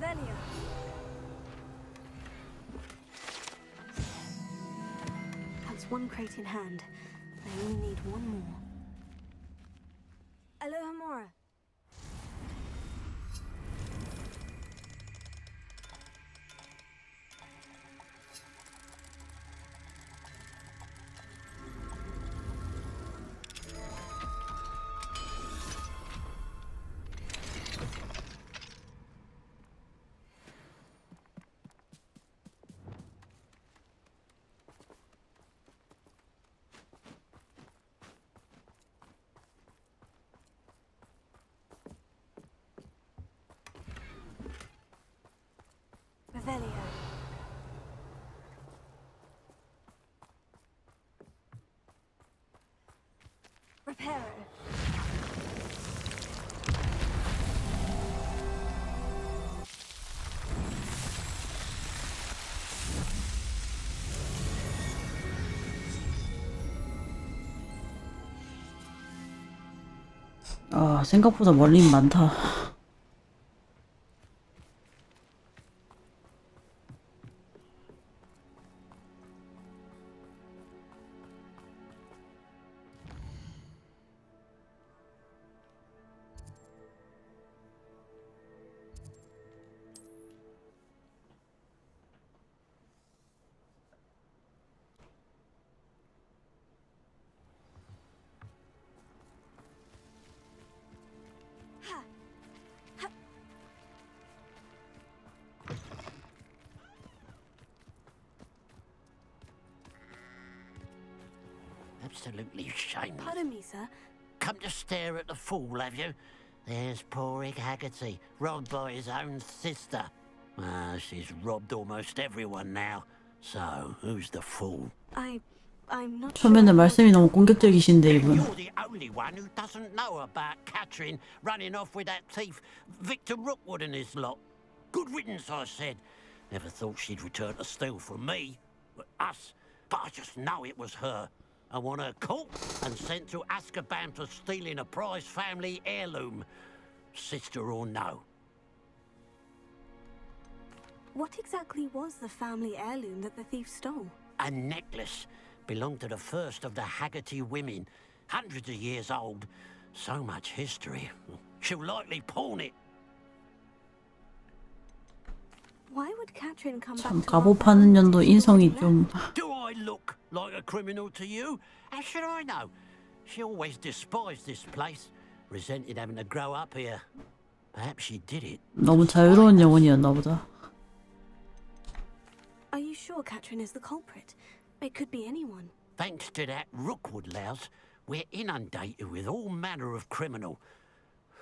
Revelio. That's one crate in hand. I only need one more. Aloha Mora. Revelio. Reparo. 아, 생각보다 멀린 많다. Absolutely shameless. Pardon me, sir. Come to stare at the fool, have you? There's poor Egg Haggerty, robbed by his own sister. Ah, she's robbed almost everyone now. So, who's the fool? I'm not 처음에는 sure. 말씀이 너무 공격적이신데 이분. You're the only one who doesn't know about Catherine running off with that thief, Victor Rookwood and his lot. Good riddance, I said. Never thought she'd return to steal from me, us, but I just know it was her. I want her caught and sent to Azkaban for stealing a prize family heirloom, sister or no. What exactly was the family heirloom that the thief stole? A necklace belonged to the first of the Haggerty women, hundreds of years old. So much history. She'll likely pawn it. Why would Catherine come 참 back to 갑옷 파는 년도 인성이 좀. Do I look like a criminal to you? How should I know? She always despised this place, resented having to grow up here. Perhaps she did it. 너무 자유로운 영혼이었나 보다. Are you sure Catherine is the culprit? It could be anyone. Thanks to that Rookwood louse, we're inundated with all manner of criminal.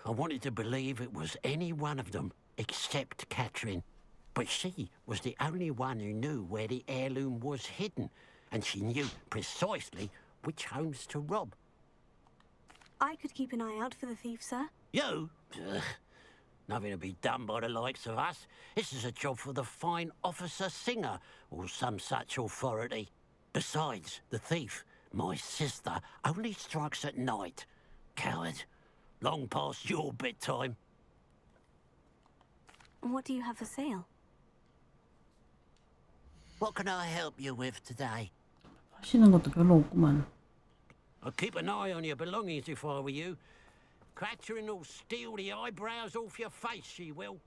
I wanted to believe it was any one of them, except Catherine. But she was the only one who knew where the heirloom was hidden, and she knew precisely which homes to rob. I could keep an eye out for the thief, sir. You? Ugh. Nothing to be done by the likes of us. This is a job for the fine officer Singer, or some such authority. Besides, the thief, my sister, only strikes at night. Coward. Long past your bedtime. What do you have for sale? What can I help you with today? 하시는 것도 별로 없구만. I'd keep an eye on your belongings if I were you. Catherine will steal the eyebrows off your face, she will.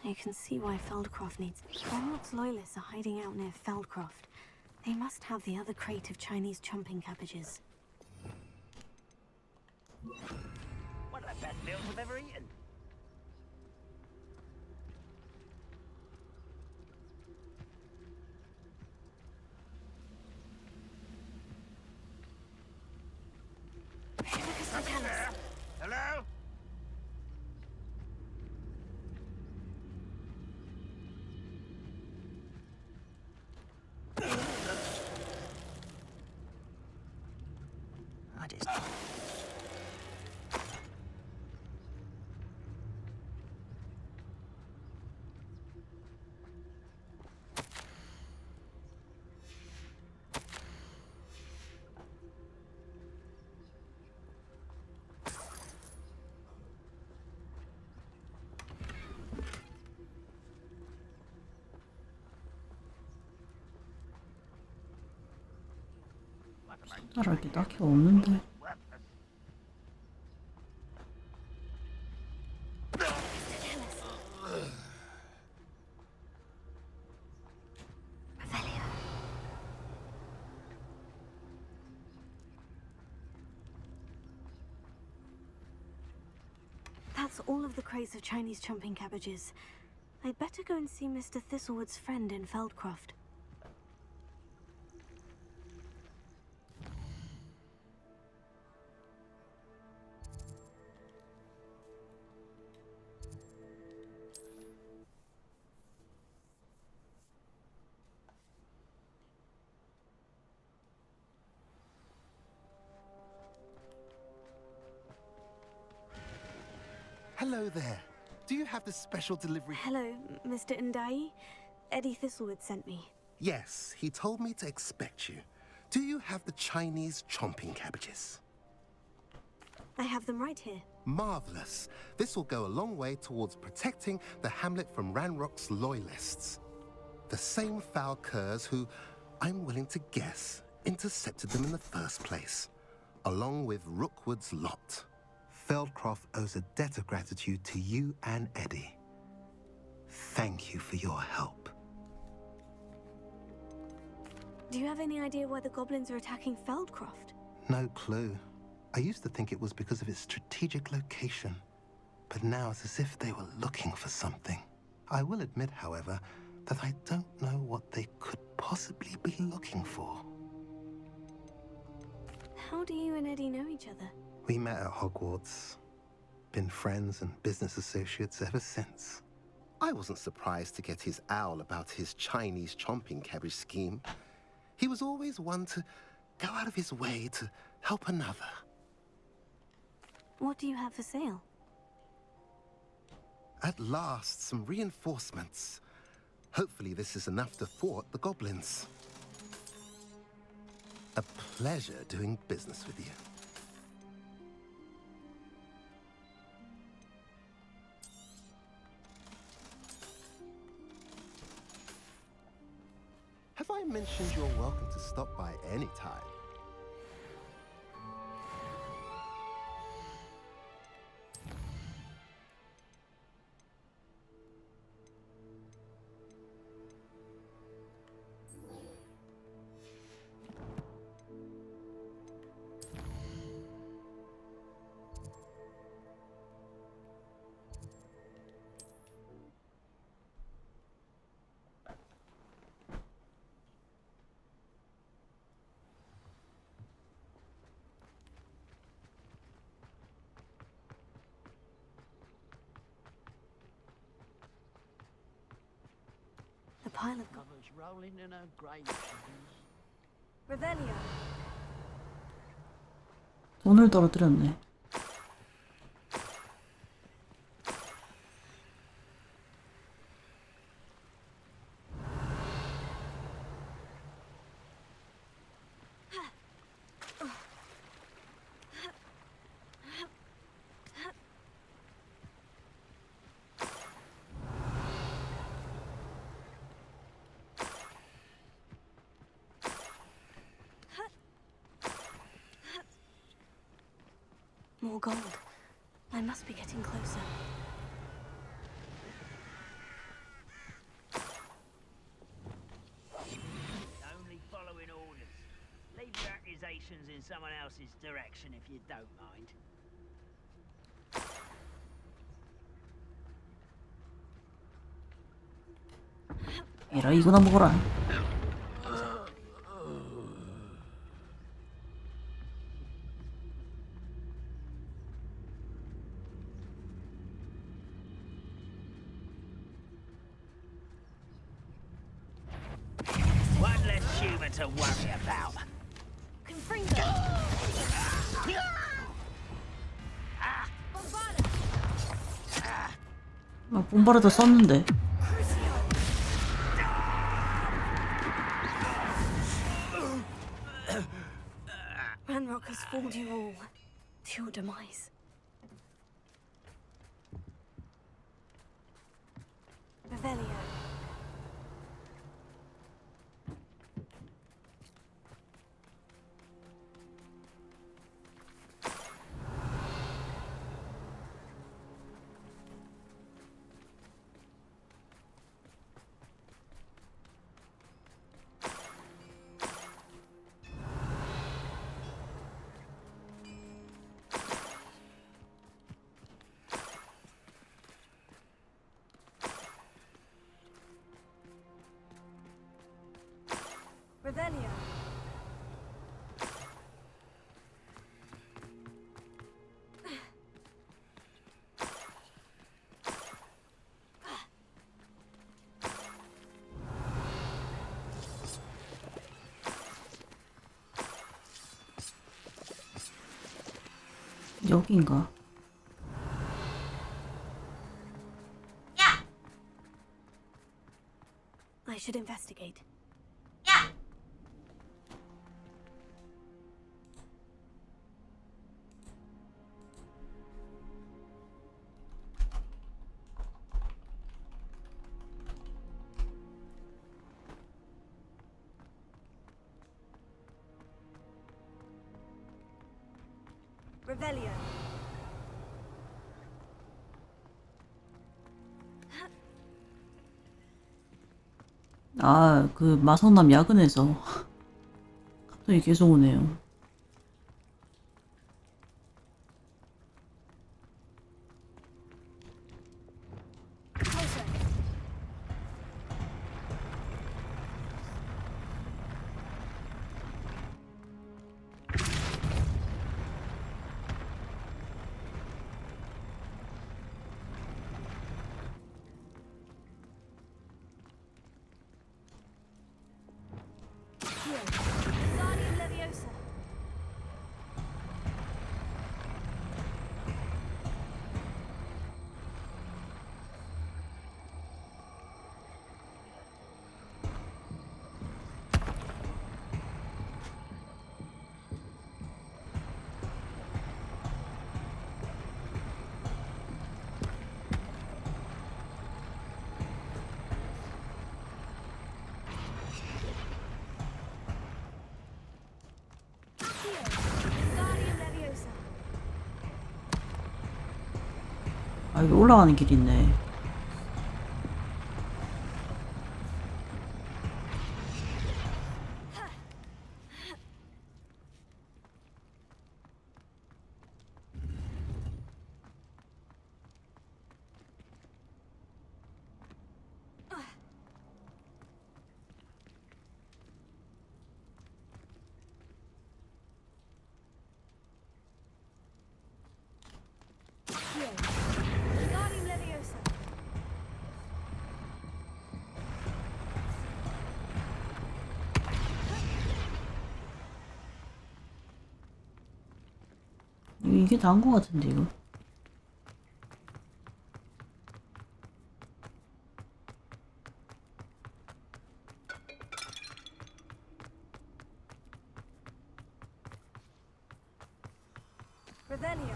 You can see why Feldcroft needs... Hogwarts loyalists are hiding out near Feldcroft. They must have the other crate of Chinese chumping cabbages. What a Best meals I've ever eaten. Hello? I just... 따라할 게 딱히 없는데. That's all of the crates of Chinese chomping cabbages. I'd better go and see Mr. Thistlewood's friend in Feldcroft. Hello there. Do you have the special delivery? Hello, Mr. Ndai. Eddie Thistlewood sent me. Yes, he told me to expect you. Do you have the Chinese chomping cabbages? I have them right here. Marvelous. This will go a long way towards protecting the hamlet from Ranrock's loyalists. The same foul curs who, I'm willing to guess, intercepted them in the first place, along with Rookwood's lot. Feldcroft owes a debt of gratitude to you and Eddie. Thank you for your help. Do you have any idea why the goblins are attacking Feldcroft? No clue. I used to think it was because of its strategic location, but now it's as if they were looking for something. I will admit, however, that I don't know what they could possibly be looking for. How do you and Eddie know each other? We met at Hogwarts. Been friends and business associates ever since. I wasn't surprised to get his owl about his Chinese chomping cabbage scheme. He was always one to go out of his way to help another. What do you have for sale? At last, some reinforcements. Hopefully this is enough to thwart the goblins. A pleasure doing business with you. Have I mentioned you're welcome to stop by any time? The pile of Mother's rolling in her grave. Revelio. 돈을 떨어뜨렸네. more gold. I must be getting closer. Only following orders. Leave your accusations in someone else's direction if you don't mind. 얘라 이거나 먹어라. One less human to worry about. Confringo! Bombada! 아, bom바르도 썼는데. Ranrock has fooled you all to your demise. Revelio. Revelio! 여긴가? I should investigate. Revelio! 아, 그 마성남 야근에서 갑자기 계속 오네요. Closer! Here. Guardian Leviosa! Here. Guardian Leviosa! 아, 여기 올라가는 길이 있네. Here. Guardian Leviosa! 이게 다인 것 같은데, 이거. Revelio!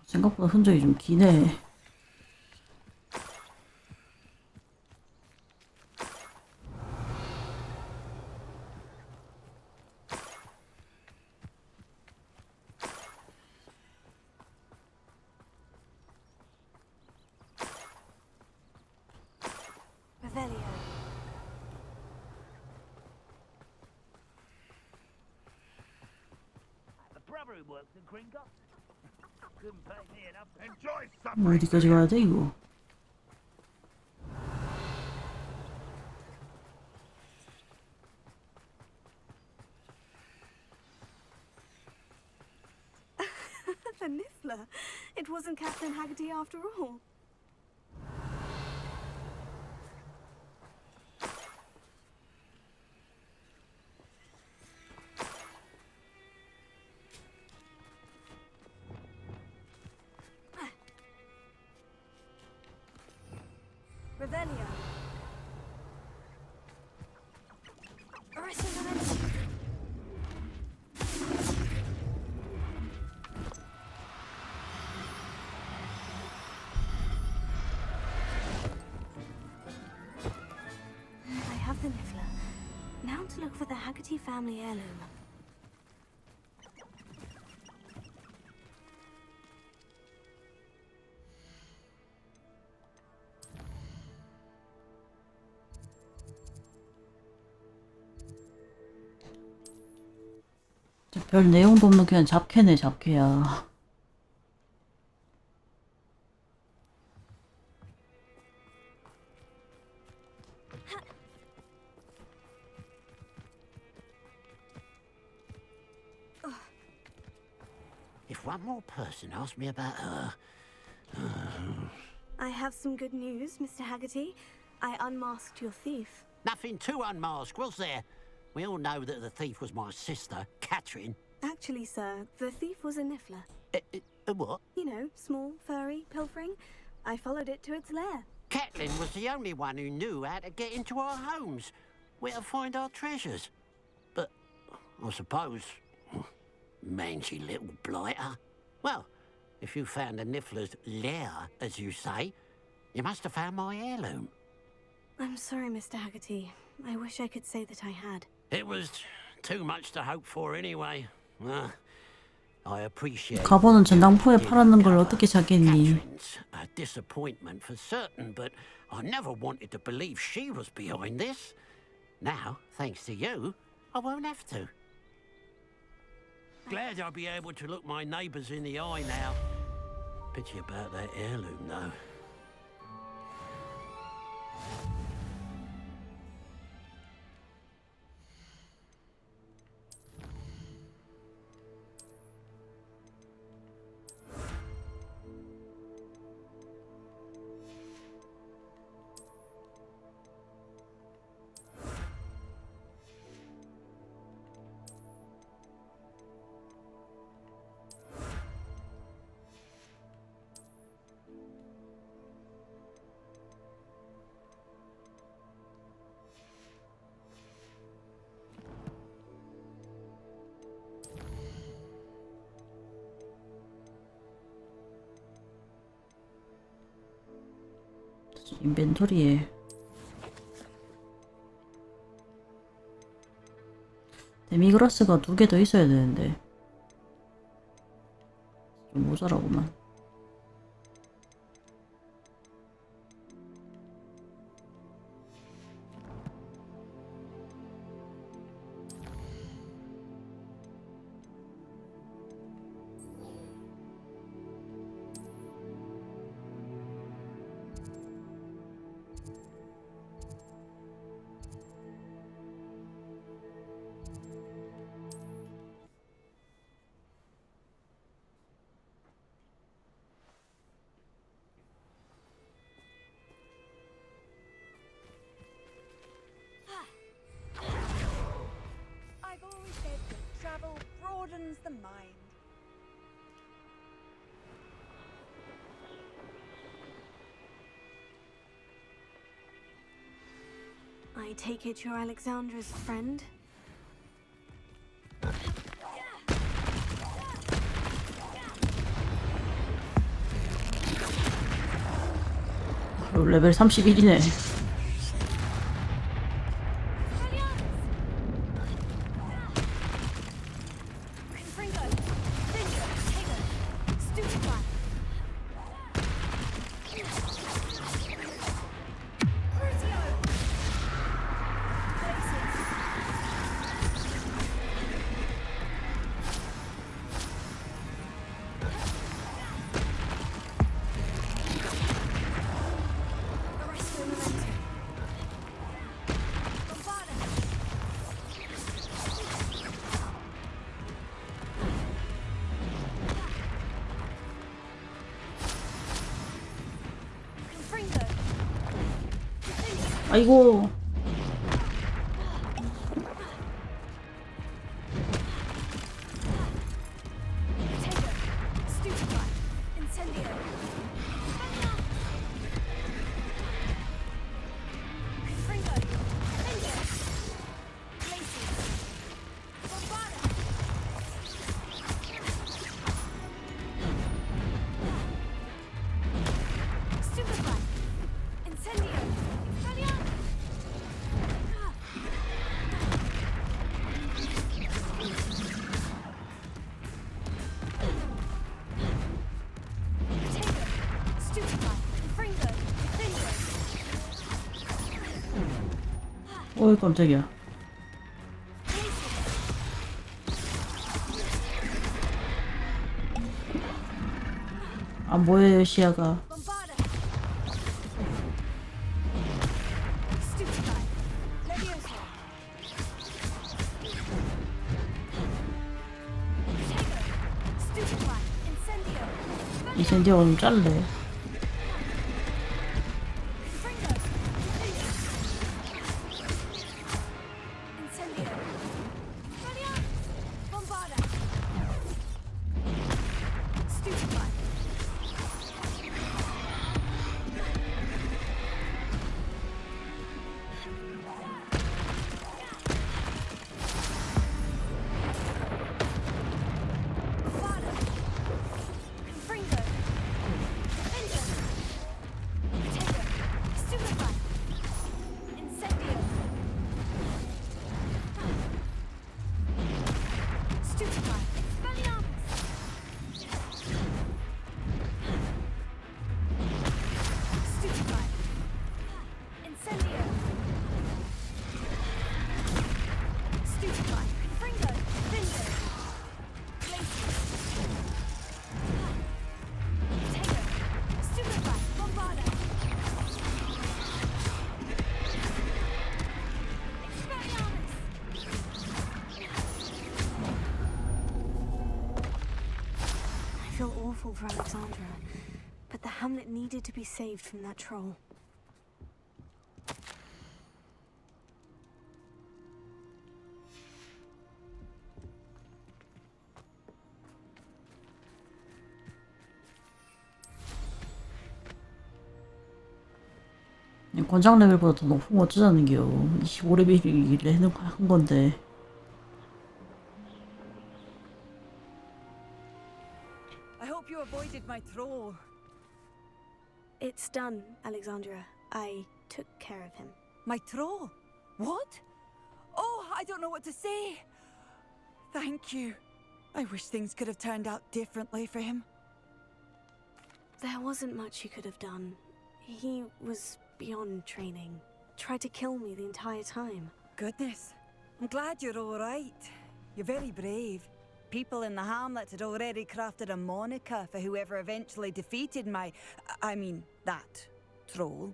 생각보다 흔적이 좀 기네. bathroom works in Kringle. Couldn't pay me enough. Enjoy some. 어디까지 가야 돼 이거? The Niffler. It wasn't Captain Haggerty after all. Revelio. I have the Niffler. Now to look for the Haggerty family heirloom. 별 내용도 없는 그냥 잡캐네 잡캐야. If one more person asked me about her... I have some good news, Mr. Haggerty. I unmasked your thief. Nothing to unmask, was there? We all know that the thief was my sister, Catherine. Actually, sir, the thief was a Niffler. What? You know, small, furry, pilfering. I followed it to its lair. Catelyn was the only one who knew how to get into our homes, where to find our treasures. But, I suppose, mangy little blighter. Well, if you found the Niffler's lair, as you say, you must have found my heirloom. I'm sorry, Mr. Haggerty. I wish I could say that I had. It was too much to hope for anyway. I appreciate. 가보는 전당포에 팔았는 걸 어떻게 찾겠니? Catherine's a disappointment for certain, but I never wanted to believe she was behind this. Now, thanks to you, I won't have to. Glad I'll be able to look my neighbours in the eye now. Pity about that heirloom, though. 인벤토리에 데미그라스가 2개 더 있어야 되는데 좀 모자라구만. I've always said that travel broadens the mind. I take it you're Alexandra's friend? 레벨 31이네. 아이고. Potato. Stupefy. Incendio. Fringo. Finger. Glacius. Bombada. Stupefy. Incendio. Expelliarmus. Potato. Stupefy. Fringo. Finger. 어이 깜짝이야. 안 보여요 시야가. Bombada. Stupefy. Leviosa. Potato. Stupefy. Incendio. 이 샌디가 좀 잘래. Fringo. Incendio. Expelliarmus. Bombada. Stupefy. Bombada. Fringo. Finger. Potato. Stupefy. Incendio. Stupefy. Expelliarmus. Stupefy. Incendio. Stupefy. Fringo. Finger. Glacius. Potato. Stupefy. Bombada. Expelliarmus. I feel awful for Alexandra, but the hamlet needed to be saved from that troll. 권장 레벨보다 더 높은 거 어쩌자는겨. 25레벨이길래 한 건데. I hope you avoided my troll. It's done, Alexandra. I took care of him. My troll? What? Oh, I don't know what to say. Thank you. I wish things could have turned out differently for him. There wasn't much you could have done. He was beyond training. Tried to kill me the entire time. Goodness. I'm glad you're all right. You're very brave. People in the hamlet had already crafted a moniker for whoever eventually defeated that troll.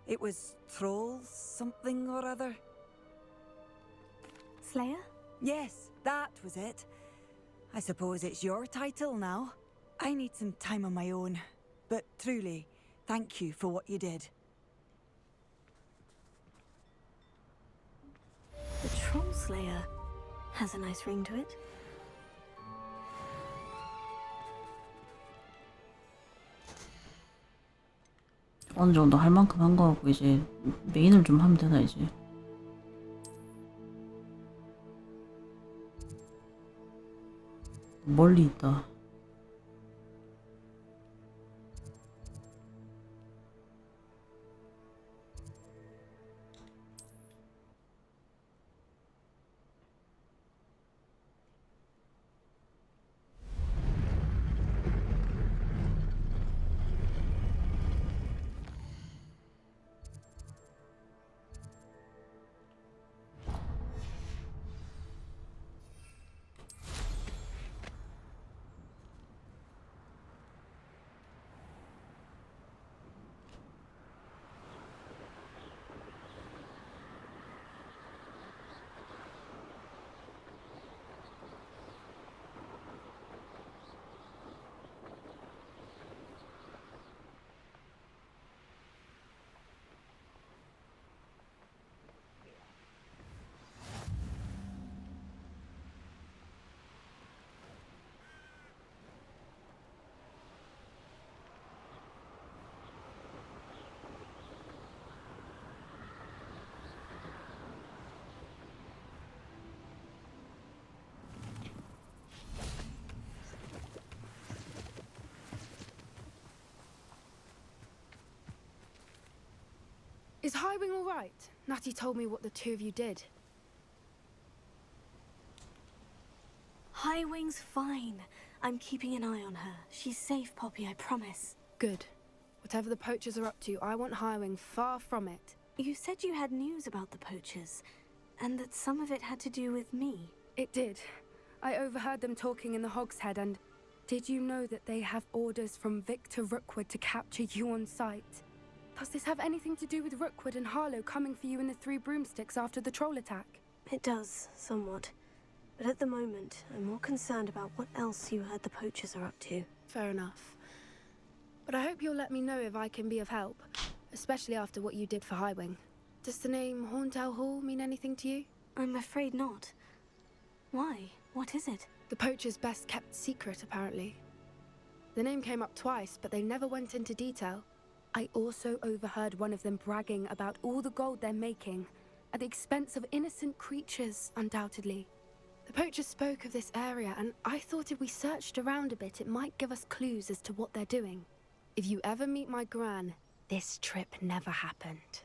It was Troll something or other. Slayer? Yes, that was it. I suppose it's your title now. I need some time on my own. But truly, thank you for what you did. The Troll Slayer has a nice ring to it. 어느 정도 할 만큼 한 거 같고 이제 메인을 좀 하면 되나 이제. 멀리 있다. Is Highwing all right? Natty told me what the two of you did. Highwing's fine. I'm keeping an eye on her. She's safe, Poppy, I promise. Good. Whatever the poachers are up to, I want Highwing far from it. You said you had news about the poachers, and that some of it had to do with me. It did. I overheard them talking in the Hogshead, and did you know that they have orders from Victor Rookwood to capture you on sight? Does this have anything to do with Rookwood and Harlow coming for you in the Three Broomsticks after the troll attack? It does, somewhat. But at the moment, I'm more concerned about what else you heard the poachers are up to. Fair enough. But I hope you'll let me know if I can be of help, especially after what you did for Highwing. Does the name Horntail Hall mean anything to you? I'm afraid not. Why? What is it? The poacher's best kept secret, apparently. The name came up twice, but they never went into detail. I also overheard one of them bragging about all the gold they're making, at the expense of innocent creatures, undoubtedly. The poachers spoke of this area, and I thought if we searched around a bit, it might give us clues as to what they're doing. If you ever meet my gran, this trip never happened.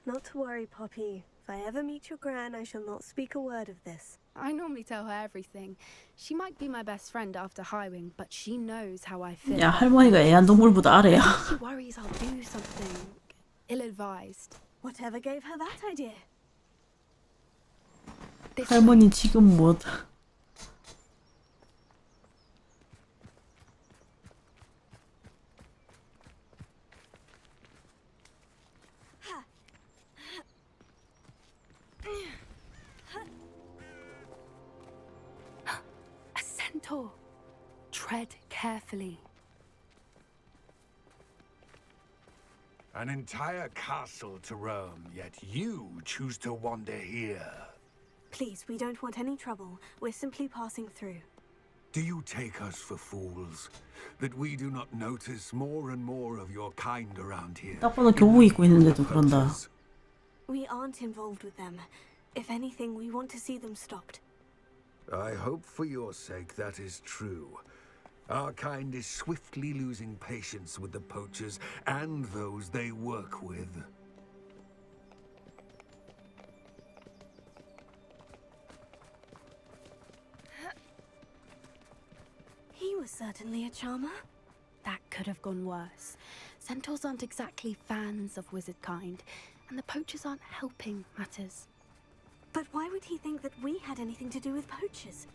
Not to worry, Poppy. If I ever meet your gran, I shall not speak a word of this. I normally tell her everything. She might be my best friend after Highwing, but she knows how I feel. 야, 할머니가 애완동물보다 아래야. She worries I'll do something ill-advised. Whatever gave her that idea? 할머니 지금 뭐? A centaur. Tread carefully. An entire castle to roam, yet you choose to wander here. Please, we don't want any trouble. We're simply passing through. Do you take us for fools? That we do not notice more and more of your kind around here? 딱 봐도 교복 입고 있는데도 그런다. We aren't involved with them. If anything, we want to see them stopped. I hope for your sake that is true. Our kind is swiftly losing patience with the poachers and those they work with. He was certainly a charmer. That could have gone worse. Centaurs aren't exactly fans of wizard kind, and the poachers aren't helping matters. But why would he think that we had anything to do with poachers?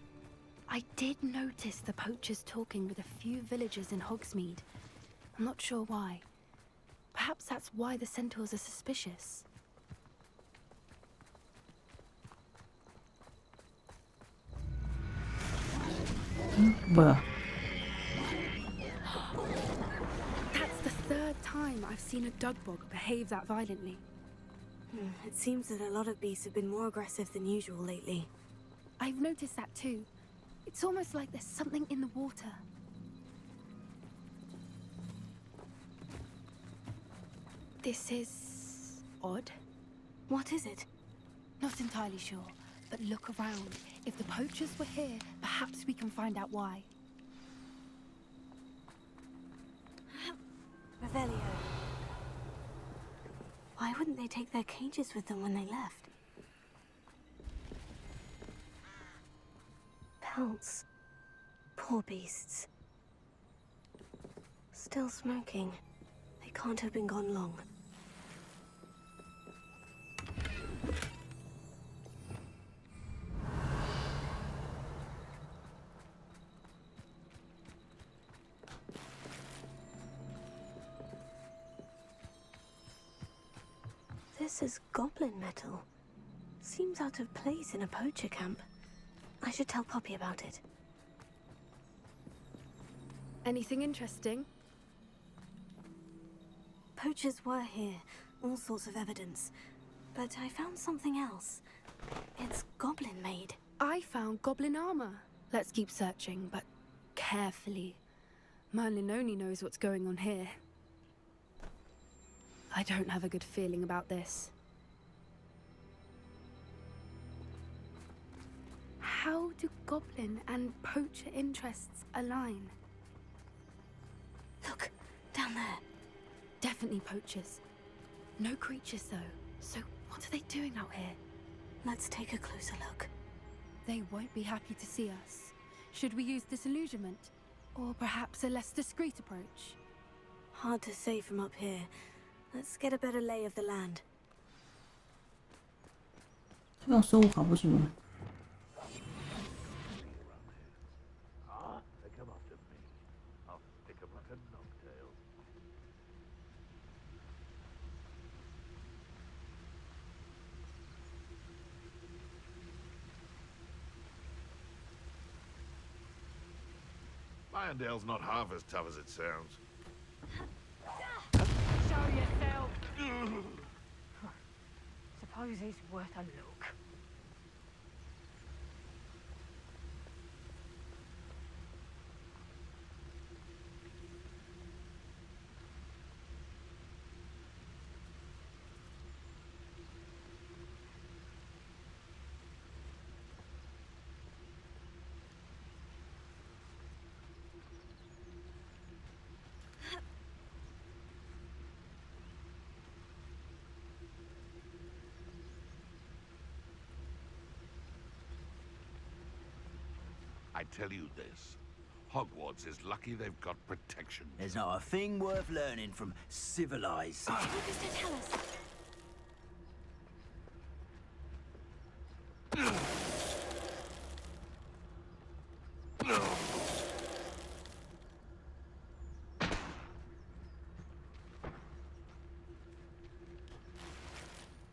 I did notice the poachers talking with a few villagers in Hogsmeade. I'm not sure why. Perhaps that's why the centaurs are suspicious. 뭐야? That's the third time I've seen a dugbog behave that violently. It seems that a lot of beasts have been more aggressive than usual lately. I've noticed that too. It's almost like there's something in the water. This is odd. What is it? Not entirely sure, but look around. If the poachers were here, perhaps we can find out why. Revelio. Why wouldn't they take their cages with them when they left? Pelts. Poor beasts. Still smoking. They can't have been gone long. This is goblin metal. Seems out of place in a poacher camp. I should tell Poppy about it. Anything interesting? Poachers were here, all sorts of evidence. But I found something else. It's goblin-made. I found goblin armor. Let's keep searching, but carefully. Merlin only knows what's going on here. I don't have a good feeling about this. How do goblin and poacher interests align? Look, down there. Definitely poachers. No creatures, though. So what are they doing out here? Let's take a closer look. They won't be happy to see us. Should we use disillusionment? Or perhaps a less discreet approach? Hard to say from up here. Let's get a better lay of the land. 수영 쏘고 가보지 뭐. They come after me. I'll stick 'em like a knocktail. Irondale's not half as tough as it sounds. Show yourself. Suppose he's worth a look. I tell you this, Hogwarts is lucky they've got protection. There's not a thing worth learning from civilized. What does that tell us?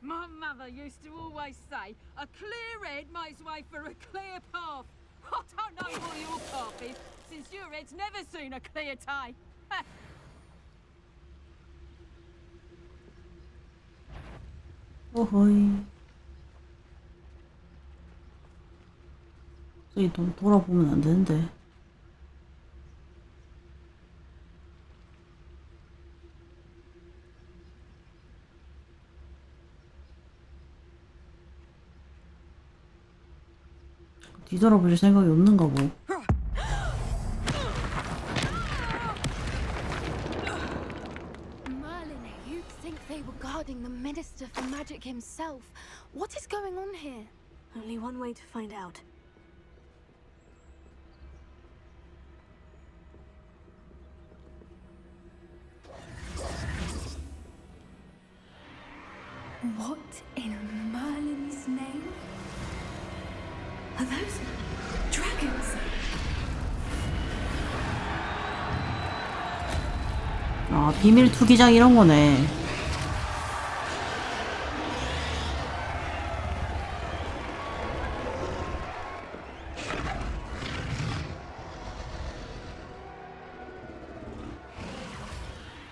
My mother used to always say, a clear head makes way for a clear path. I don't know what your path is, since your head's never seen a clear day. 어허이. 저기 돌아보면 안 되는데. 뒤돌아볼 생각이 없는가 보. Merlin, you'd think they were guarding the Minister for Magic himself. What is going on here? Only one way to find out. What in Merlin's name? Are those dragons? 아, 비밀 투기장 이런 거네.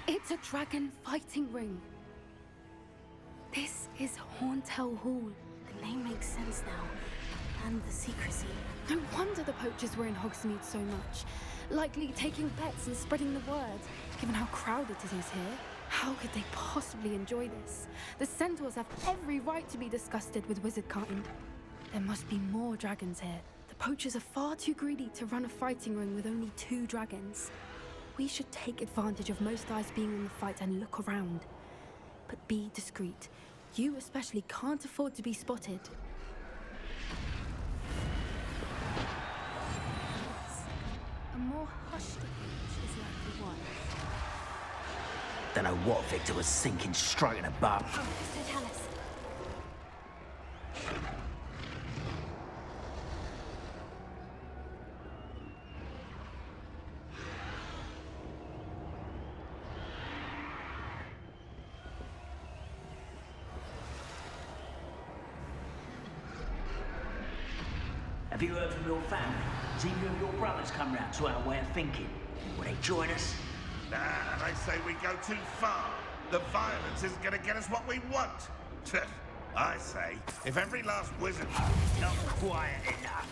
It's a dragon fighting ring. This is Hauntel Hall. The name makes sense now. And the secrecy. No wonder the poachers were in Hogsmeade so much. Likely taking bets and spreading the word. Given how crowded it is here, how could they possibly enjoy this? The centaurs have every right to be disgusted with wizardkind. There must be more dragons here. The poachers are far too greedy to run a fighting ring with only 2 dragons. We should take advantage of most eyes being on the fight and look around. But be discreet. You especially can't afford to be spotted. A more hushed approach is likely one. Don't know what Victor was thinking, straight in the bum. So tell us. Have you heard from your family? Has either of your brothers come round to our way of thinking? Will they join us? Nah, they say we go too far. The violence isn't gonna get us what we want. I say, if every last wizard... Not quiet enough.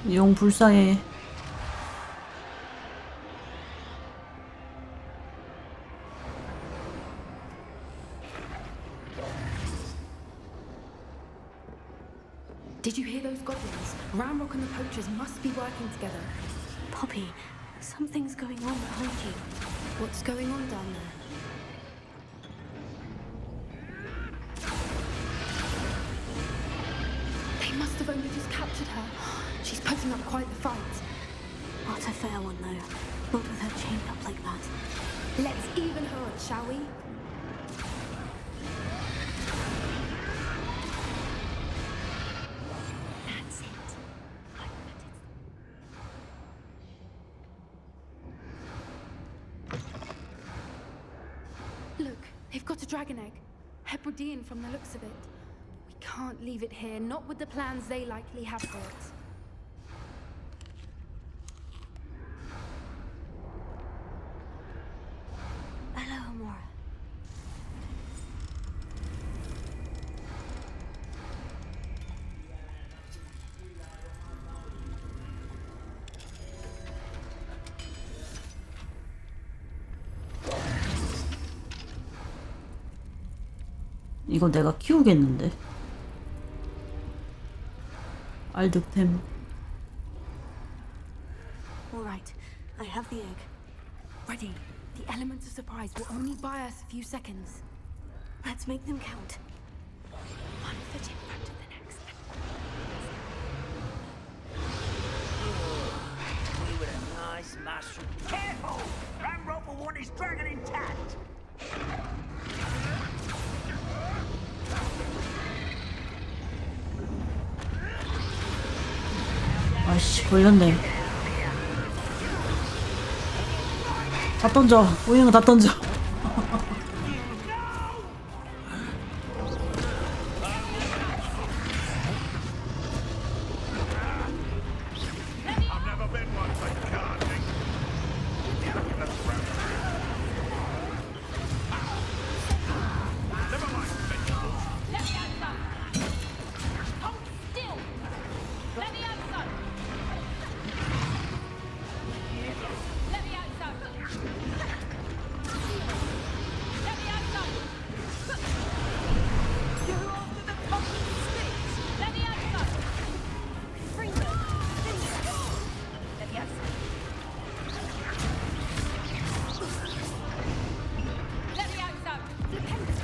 용 불쌍해. Did you hear those goblins? Ramrock and the poachers must be working together. Poppy, something's going on behind you. What's going on down there? They must have only just captured her. She's putting up quite the fight. Not a fair one, though. Not with her chained up like that. Let's even her up, shall we? That's it. Look, they've got a dragon egg. Hebridean from the looks of it. We can't leave it here, not with the plans they likely have for it. Hello, Amora. 이거 내가 키우겠는데. 알득템. All right, I have the egg. Ready. The elements of surprise will only buy us a few seconds. Let's make them count. One foot in front of the next. We were a nice mushroom. Careful! Ramrock will want his dragon intact. 아이씨, 걸렸네. 다 던져. 오행은 다 던져. I've never been one for gardening. Never mind vegetables. Let me have some. Hold still. Let me have some. Let me have some. Let me have some. You're after the pumpkin sticks. Let me have some. Bring them. Let me have some. Let me have some. Let me have some.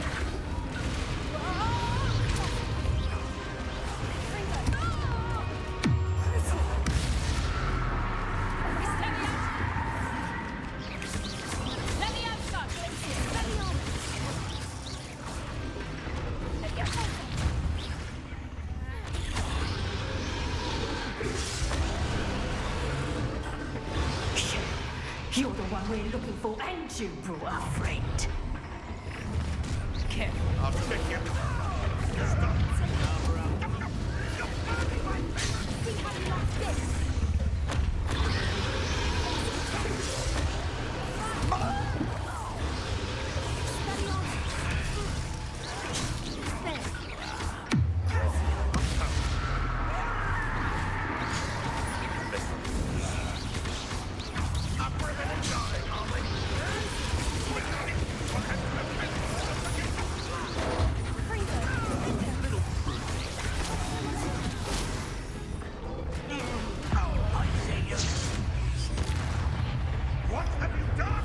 You're the one we're looking for, and you brought a friend. Careful. I'll check you. Stop. What have you done?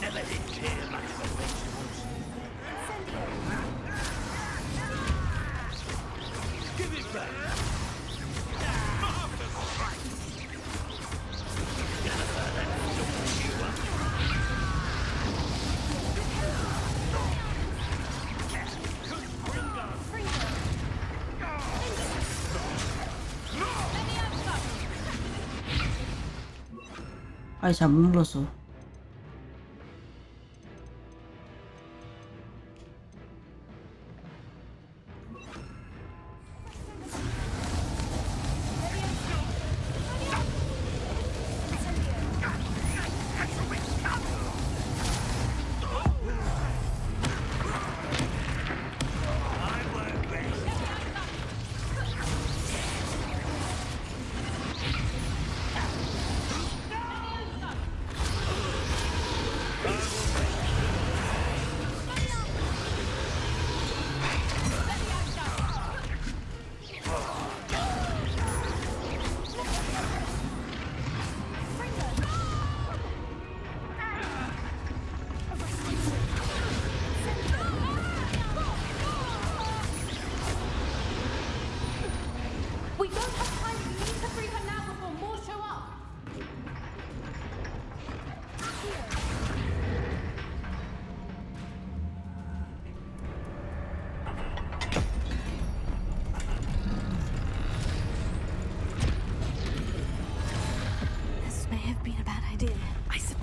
Never did care much for vegetables. Give it back. 아이, 잘못 눌렀어.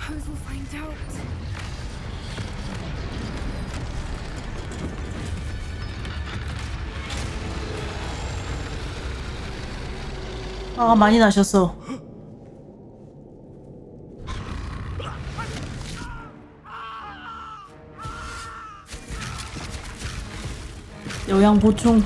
suppose we'll find out. 아, 많이 나셨어. 영양 보충.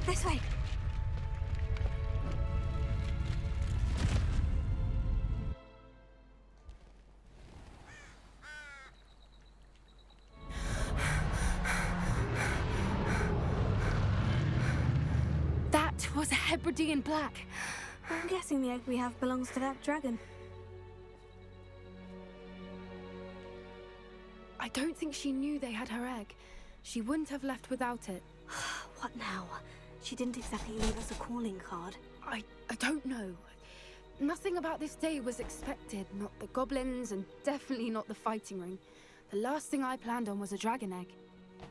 This way. That was a Hebridean black. I'm guessing the egg we have belongs to that dragon. I don't think she knew they had her egg. She wouldn't have left without it. What now? She didn't exactly leave us a calling card. I don't know. Nothing about this day was expected. Not the goblins, and definitely not the fighting ring. The last thing I planned on was a dragon egg.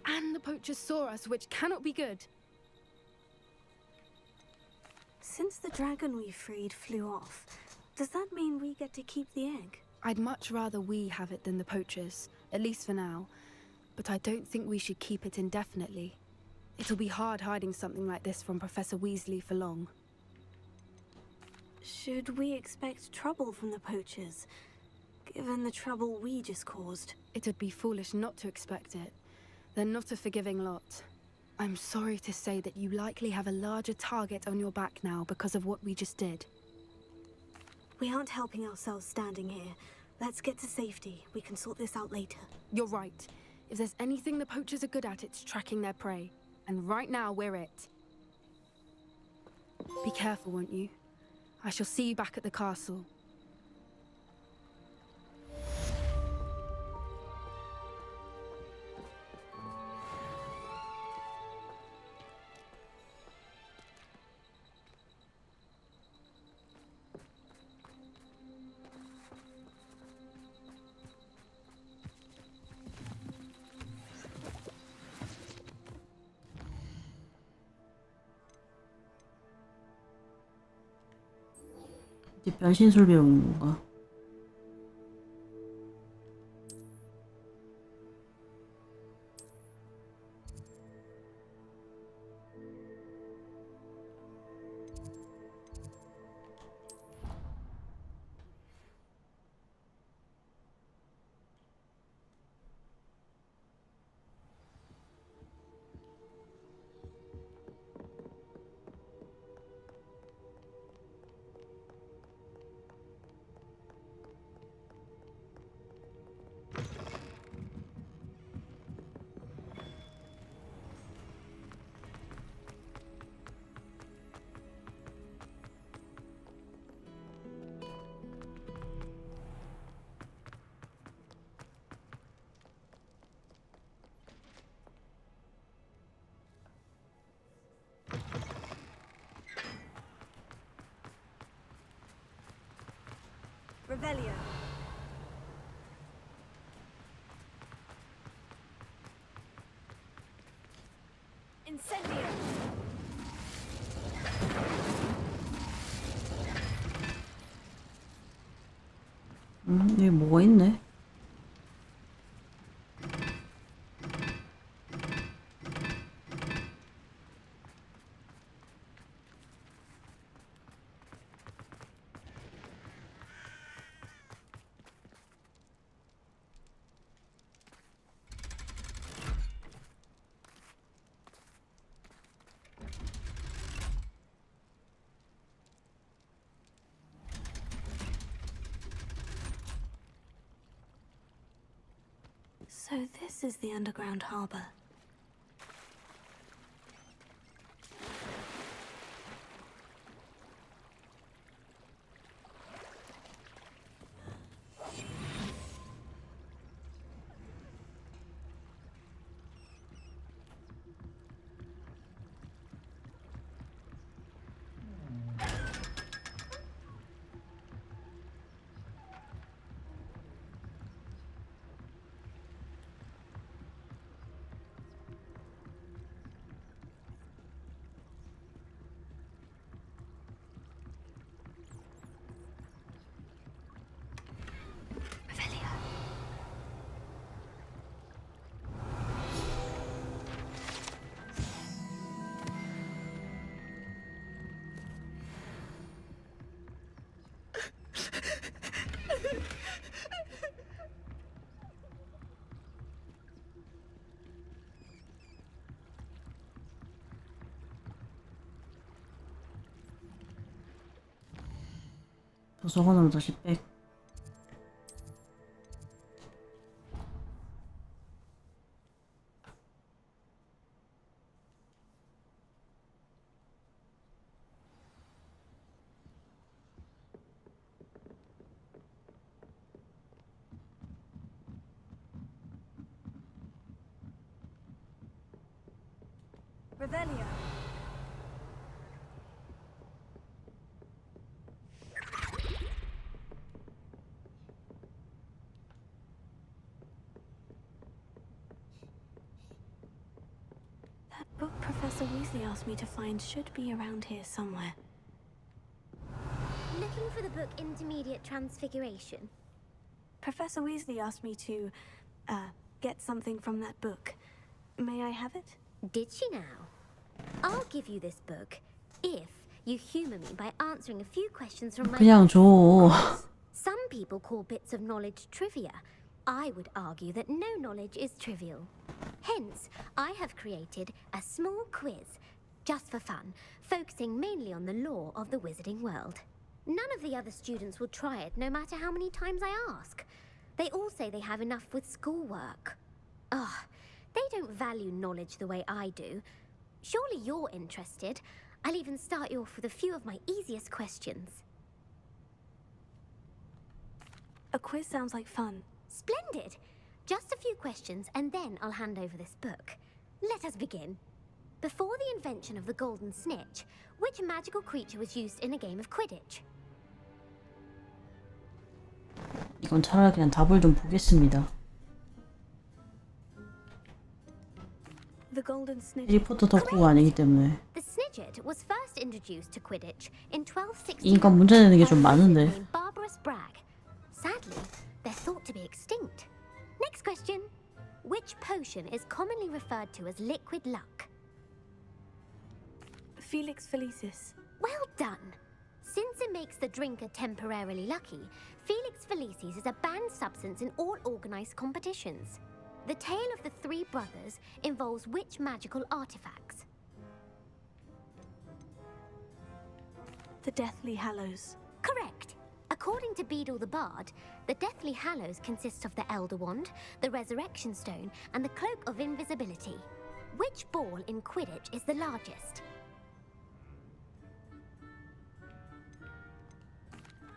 And the poachers saw us, which cannot be good. Since the dragon we freed flew off, does that mean we get to keep the egg? I'd much rather we have it than the poachers, at least for now. But I don't think we should keep it indefinitely. It'll be hard hiding something like this from Professor Weasley for long. Should we expect trouble from the poachers, given the trouble we just caused? It'd be foolish not to expect it. They're not a forgiving lot. I'm sorry to say that you likely have a larger target on your back now because of what we just did. We aren't helping ourselves standing here. Let's get to safety. We can sort this out later. You're right. If there's anything the poachers are good at, it's tracking their prey. And right now, we're it. Be careful, won't you? I shall see you back at the castle. 이제 변신술 배우는 건가? Revelio. Incendio. 여기 뭐가 있네? So this is the underground harbor. 도서관으로 다시 백. Revelio. That book Professor Weasley asked me to find should be around here somewhere. Looking for the book Intermediate Transfiguration? Professor Weasley asked me to, get something from that book. May I have it? Did she now? I'll give you this book if you humor me by answering a few questions from my 그냥 줘. Some people call bits of knowledge trivia. I would argue that no knowledge is trivial. Hence, I have created a small quiz, just for fun, focusing mainly on the lore of the wizarding world. None of the other students will try it, no matter how many times I ask. They all say they have enough with schoolwork. Ugh, they don't value knowledge the way I do. Surely you're interested. I'll even start you off with a few of my easiest questions. A quiz sounds like fun. Splendid! Just a few questions, and then I'll hand over this book. Let us begin. Before the invention of the golden snitch, which magical creature was used in a game of Quidditch? 이건 차라리 그냥 답을 좀 보겠습니다. The golden snitch. 해리포터 덕후가 아니기 때문에. The Snidget was first introduced to Quidditch in 1260. 인간 문제 내는 게 좀 많은데. Barbarous Bragg. Sadly, they're thought to be extinct. Next question. Which potion is commonly referred to as liquid luck? Felix Felicis. Well done. Since it makes the drinker temporarily lucky, Felix Felicis is a banned substance in all organized competitions. The tale of the three brothers involves which magical artifacts? The Deathly Hallows. Correct. According to Beedle the Bard, the Deathly Hallows consists of the Elder Wand, the Resurrection Stone, and the Cloak of Invisibility. Which ball in Quidditch is the largest?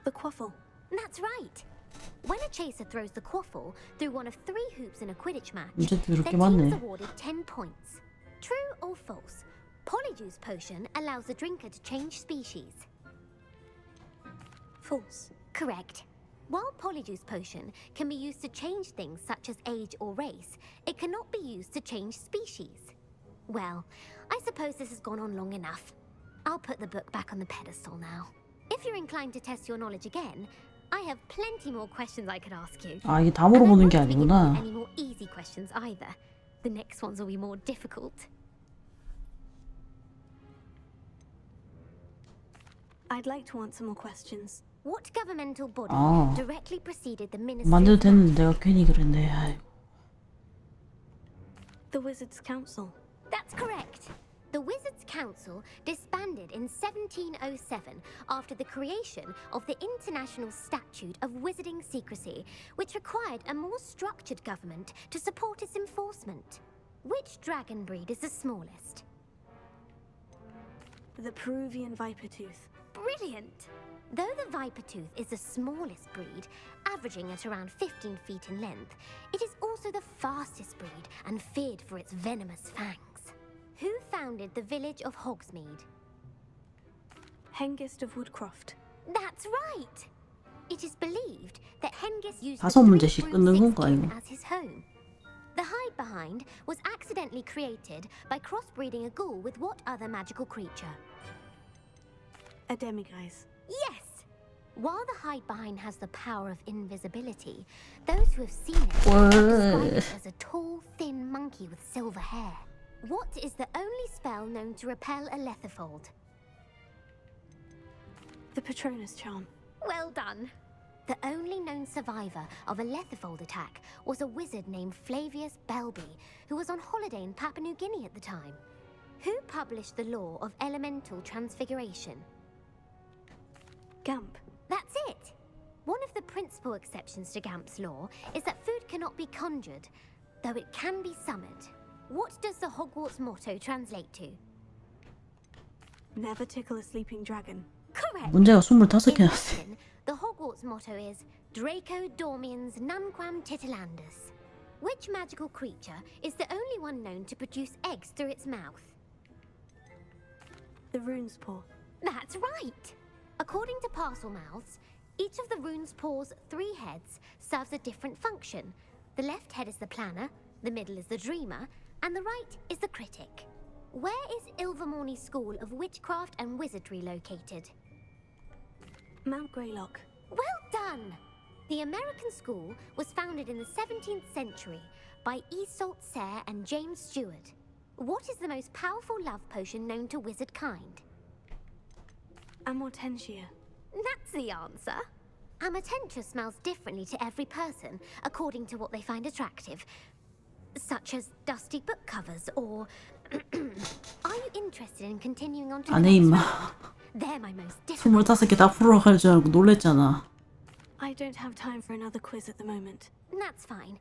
The Quaffle. That's right. When a chaser throws the quaffle through one of 3 hoops in a Quidditch match, 문제도 their 이렇게 team is 많네. awarded 10 points. True or false? Polyjuice Potion allows the drinker to change species. False. Correct. While Polyjuice Potion can be used to change things such as age or race, it cannot be used to change species. Well, I suppose this has gone on long enough. I'll put the book back on the pedestal now. If you're inclined to test your knowledge again, I have plenty more questions I could ask you. 아, 이게 다 물어보는 게 아니구나. Any more easy questions either. The next ones will be more difficult. I'd like to answer more questions. What governmental body 아. directly preceded the Ministry 만들어도 of 됐는데 내가 괜히 그랬네. 아이고. The Wizards' Council. That's correct. The Wizards' Council disbanded in 1707 after the creation of the International Statute of Wizarding Secrecy, which required a more structured government to support its enforcement. Which dragon breed is the smallest? The Peruvian Vipertooth. Brilliant! Though the Vipertooth is the smallest breed, averaging at around 15 feet in length, it is also the fastest breed and feared for its venomous fangs. Who founded the village of Hogsmeade? Hengist of Woodcroft. That's right! It is believed that Hengist used 다섯 the 문제씩 Three 끊는 Broomsticks 건가, Inn 이거? as his home. The Hide Behind was accidentally created by crossbreeding a ghoul with what other magical creature? A Demiguise. Yes! While the Hide Behind has the power of invisibility, those who have seen it have described it as a tall, thin monkey with silver hair. What is the only spell known to repel a Lethifold? The Patronus Charm. Well done. The only known survivor of a Lethifold attack was a wizard named Flavius Belby, who was on holiday in Papua New Guinea at the time. Who published the law of elemental transfiguration? Gamp. That's it. principal exceptions to Gamp's law is that food cannot be conjured, though it can be summoned. What does the Hogwarts motto translate to? Never tickle a sleeping dragon. Correct. 문제가 25개나 In 돼. Latin, the Hogwarts motto is Draco Dormiens Nunquam Titilandus. Which magical creature is the only one known to produce eggs through its mouth? The rune's paw. That's right! According to parcel mouths, each of the rune's paw's 3 heads serves a different function. The left head is the planner, the middle is the dreamer, and the right is the critic. Where is Ilvermorny School of Witchcraft and Wizardry located? Mount Greylock. Well done! The American school was founded in the 17th century by Isolde Sayre and James Stewart. What is the most powerful love potion known to wizard kind? Amortentia. That's the answer. Amortentia smells differently to every person, according to what they find attractive. Such as dusty book covers, or... Are you interested in continuing on to the 안 해, next 임마. round? They're my most difficult. 25개 다 풀어 갈 줄 알고 놀랬잖아. I don't have time for another quiz at the moment. That's fine.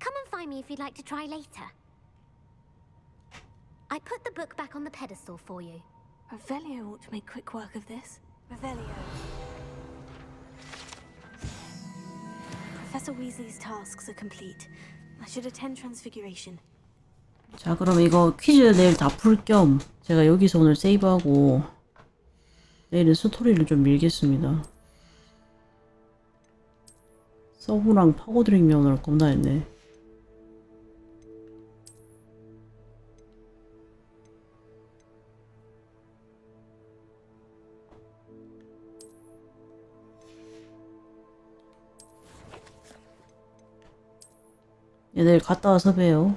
Come and find me if you'd like to try later. I put the book back on the pedestal for you. Revelio ought to make quick work of this. Revelio. Professor Weasley's tasks are complete. I should attend Transfiguration. 자, 그럼 이거 퀴즈 내일 다 풀 겸 제가 여기서 오늘 세이브하고 내일은 스토리를 좀 밀겠습니다. 서브랑 파고드링 면허를 겁나 했네. 내일 갔다 와서 봬요.